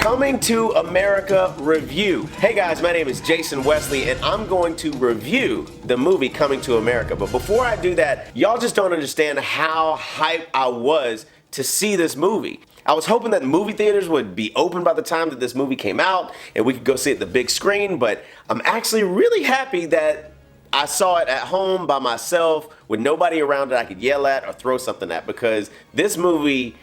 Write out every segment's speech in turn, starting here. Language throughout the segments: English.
Coming to America review. Hey guys, my name is Jason Wesley and I'm going to review the movie Coming to America. But before I do that, y'all just don't understand how hyped I was to see this movie. I was hoping that movie theaters would be open by the time that this movie came out and we could go see it at the big screen, but I'm actually really happy that I saw it at home by myself with nobody around that I could yell at or throw something at, because this movie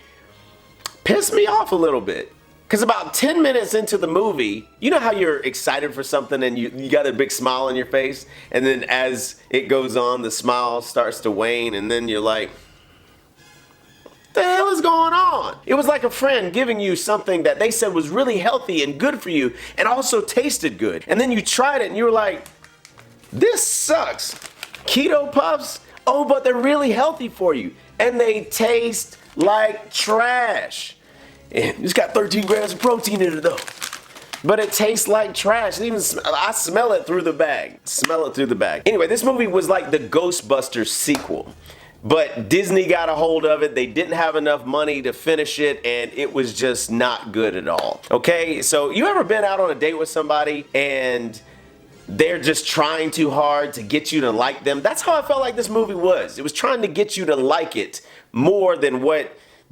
pissed me off a little bit. Because about 10 minutes into the movie, you know how you're excited for something and you got a big smile on your face, and then as it goes on, the smile starts to wane, and then you're like, what the hell is going on? It was like a friend giving you something that they said was really healthy and good for you and also tasted good. And then you tried it and you were like, this sucks. Keto puffs? Oh, but they're really healthy for you. And they taste like trash. It's got 13 grams of protein in it though. But it tastes like trash. Even I smell it through the bag. Smell it through the bag. Anyway, this movie was like the Ghostbusters sequel. But Disney got a hold of it. They didn't have enough money to finish it, and it was just not good at all. Okay, so you ever been out on a date with somebody and they're just trying too hard to get you to like them? That's how I felt like this movie was. It was trying to get you to like it more than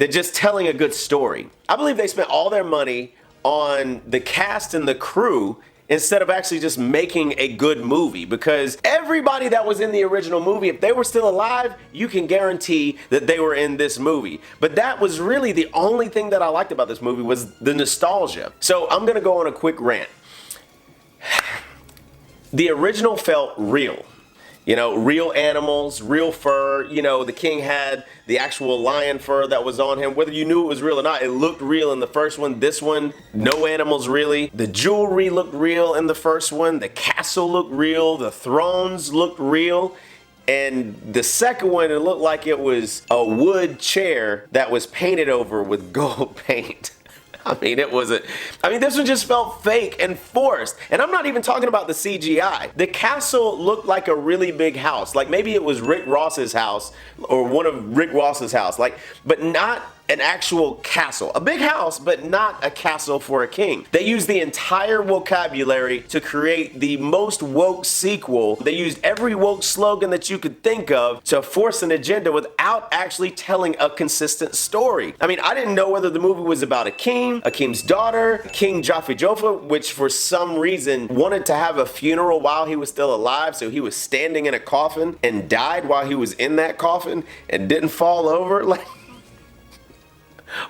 just telling a good story. I believe they spent all their money on the cast and the crew instead of actually just making a good movie, because everybody that was in the original movie, if they were still alive, you can guarantee that they were in this movie. But that was really the only thing that I liked about this movie, was the nostalgia. So I'm gonna go on a quick rant. The original felt real. You know, real animals, real fur. You know, the king had the actual lion fur that was on him. Whether you knew it was real or not, it looked real in the first one. This one, no animals really. The jewelry looked real in the first one. The castle looked real. The thrones looked real. And the second one, it looked like it was a wood chair that was painted over with gold paint. I mean, this one just felt fake and forced. And I'm not even talking about the CGI. The castle looked like a really big house. Like maybe it was Rick Ross's house or one of Rick Ross's house. But not an actual castle. A big house, but not a castle for a king. They used the entire vocabulary to create the most woke sequel. They used every woke slogan that you could think of to force an agenda without actually telling a consistent story. I mean, I didn't know whether the movie was about a king's daughter, King Jaffe Joffa, which for some reason wanted to have a funeral while he was still alive, so he was standing in a coffin and died while he was in that coffin and didn't fall over.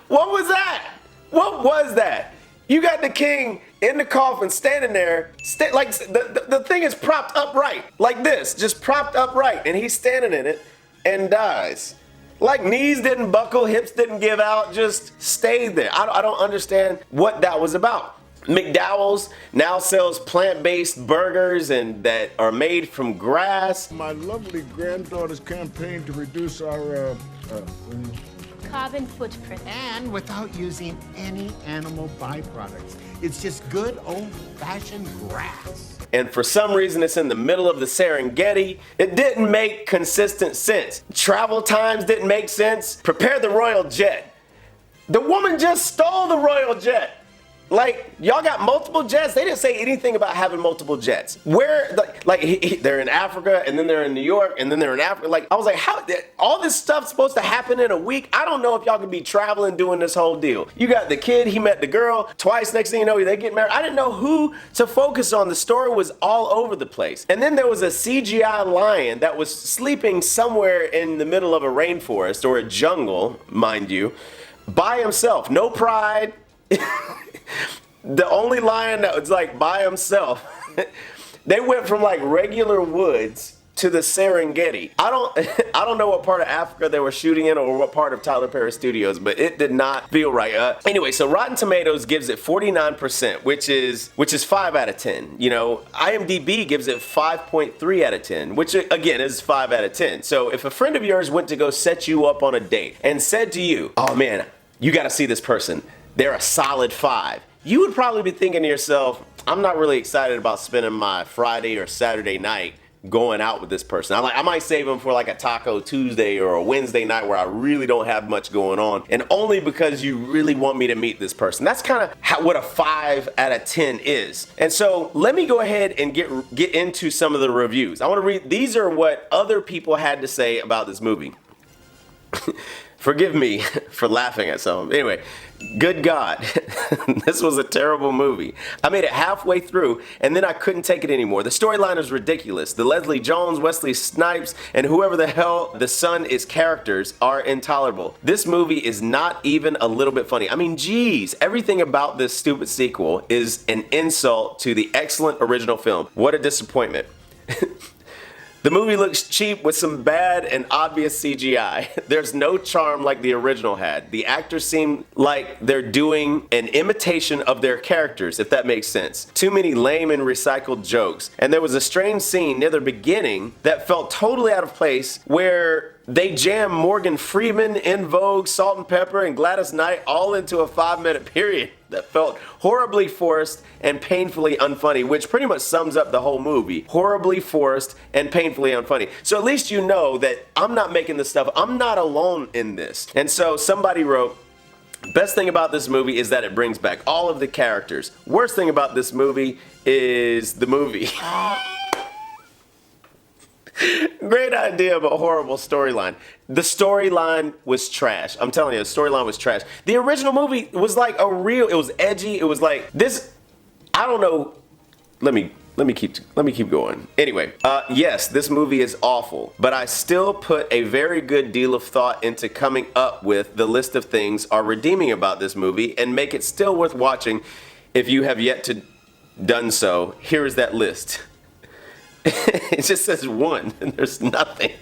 What was that? What was that? You got the king in the coffin standing there, the thing is propped upright, like this, just propped upright, and he's standing in it and dies. Like knees didn't buckle, hips didn't give out, just stayed there. I don't understand what that was about. McDowell's now sells plant-based burgers and that are made from grass. My lovely granddaughter's campaign to reduce our carbon footprint. And without using any animal byproducts. It's just good old-fashioned grass. And for some reason it's in the middle of the Serengeti. It didn't make consistent sense. Travel times didn't make sense. Prepare the royal jet. The woman just stole the royal jet. Like, y'all got multiple jets? They didn't say anything about having multiple jets. Where, they're in Africa, and then they're in New York, and then they're in Africa. Like, I was like, how, all this stuff's supposed to happen in a week? I don't know if y'all could be traveling doing this whole deal. You got the kid, he met the girl, twice, next thing you know, they get married. I didn't know who to focus on. The story was all over the place. And then there was a CGI lion that was sleeping somewhere in the middle of a rainforest, or a jungle, mind you, by himself. No pride. The only lion that was like by himself. They went from like regular woods to the Serengeti. I don't know what part of Africa they were shooting in or what part of Tyler Perry Studios, but it did not feel right. Anyway, so Rotten Tomatoes gives it 49%, which is 5 out of 10. You know, IMDb gives it 5.3 out of 10, which again is 5 out of 10. So if a friend of yours went to go set you up on a date and said to you, oh man, you gotta see this person, they're a solid 5. You would probably be thinking to yourself, I'm not really excited about spending my Friday or Saturday night going out with this person. I might save them for like a Taco Tuesday or a Wednesday night where I really don't have much going on, and only because you really want me to meet this person. That's kind of what a 5 out of 10 is. And so let me go ahead and get into some of the reviews. I want to read, these are what other people had to say about this movie. Forgive me for laughing at some. Anyway, good God, this was a terrible movie. I made it halfway through and then I couldn't take it anymore. The storyline is ridiculous. The Leslie Jones, Wesley Snipes, and whoever the hell the son is characters are intolerable. This movie is not even a little bit funny. I mean, geez, everything about this stupid sequel is an insult to the excellent original film. What a disappointment. The movie looks cheap with some bad and obvious CGI. There's no charm like the original had. The actors seem like they're doing an imitation of their characters, if that makes sense. Too many lame and recycled jokes. And there was a strange scene near the beginning that felt totally out of place where they jammed Morgan Freeman, In Vogue, Salt and Pepper, and Gladys Knight all into a 5-minute period that felt horribly forced and painfully unfunny, which pretty much sums up the whole movie. Horribly forced and painfully unfunny. So at least you know that I'm not making this stuff. I'm not alone in this. And so somebody wrote, best thing about this movie is that it brings back all of the characters. Worst thing about this movie is the movie. Great idea, but horrible storyline. The storyline was trash. I'm telling you, the storyline was trash. The original movie was like it was edgy. It was like this, I don't know. Let me keep going. Anyway, yes, this movie is awful, but I still put a very good deal of thought into coming up with the list of things are redeeming about this movie and make it still worth watching. If you have yet to done so, here is that list. It just says 1 and there's nothing.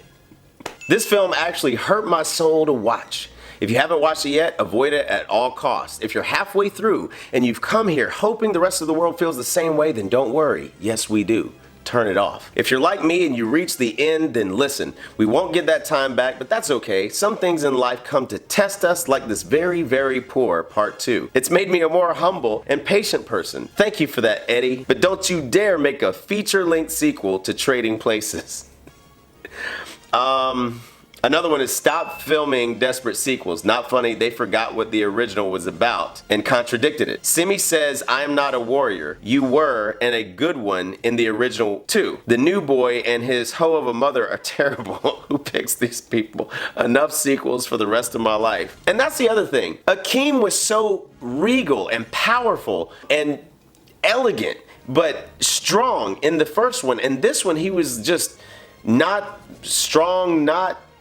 This film actually hurt my soul to watch. If you haven't watched it yet, avoid it at all costs. If you're halfway through and you've come here hoping the rest of the world feels the same way, then don't worry. Yes, we do. Turn it off. If you're like me and you reach the end, then listen. We won't get that time back, but that's okay. Some things in life come to test us, like this very, very poor part 2. It's made me a more humble and patient person. Thank you for that, Eddie. But don't you dare make a feature-length sequel to Trading Places. Another one is stop filming desperate sequels. Not funny, they forgot what the original was about and contradicted it. Simi says, I am not a warrior. You were, and a good one in the original too. The new boy and his hoe of a mother are terrible. Who picks these people? Enough sequels for the rest of my life. And that's the other thing. Akeem was so regal and powerful and elegant, but strong in the first one. And this one, he was just not strong,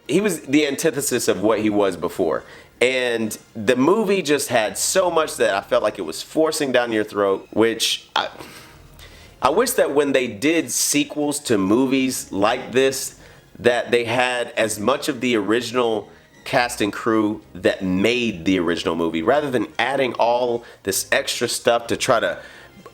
he was the antithesis of what he was before. And the movie just had so much that I felt like it was forcing down your throat, which I wish that when they did sequels to movies like this, that they had as much of the original cast and crew that made the original movie, rather than adding all this extra stuff to try to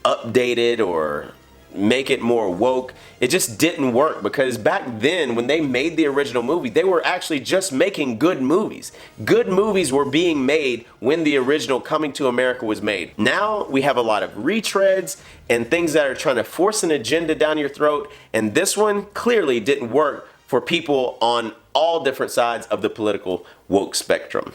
update it or make it more woke. It just didn't work, because back then when they made the original movie, they were actually just making good movies. Good movies were being made when the original Coming to America was made. Now we have a lot of retreads and things that are trying to force an agenda down your throat, and this one clearly didn't work for people on all different sides of the political woke spectrum.